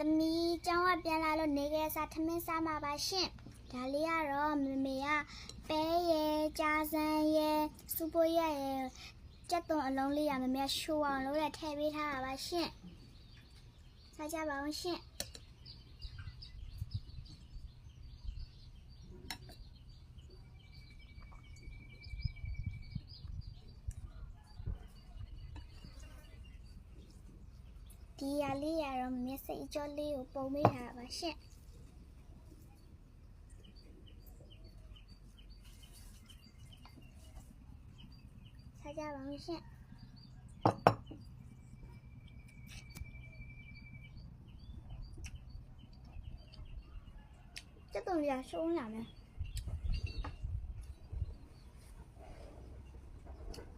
သမီးကျောင်းကပြန်လာလို့နေခဲ့စားထမင်းစားမှာပါရှင်ဒါလေးကတော့မမေကပဲရဲကြားစမ်းရဲစူပိုးရဲကြက်သွန်အလုံးလေးရမမေရှိုးအောင်လို့လည်းထည့်ပေးထားတာပါရှင်စားကြပါအောင်ရှင်ဒီရလေးရတော့မျက်စိအကျော်လေးကိုပုံပေးထားပါရှင်စားကြပါဦးရှင်这东西收哪呢？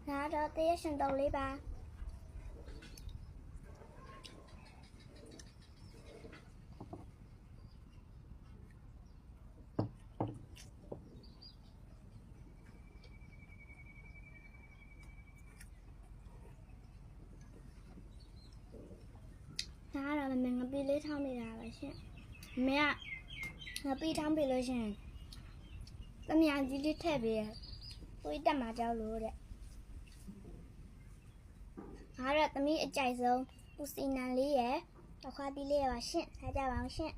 拿着这些生豆里吧。拿着妹我比你汤比啥吧先？妹啊，我比汤比了先。怎么样？这里特别，我一打麻将路的。拿着咱们一摘手，不是哪里耶？我花比例吧先，大家往先。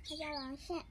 大家往线。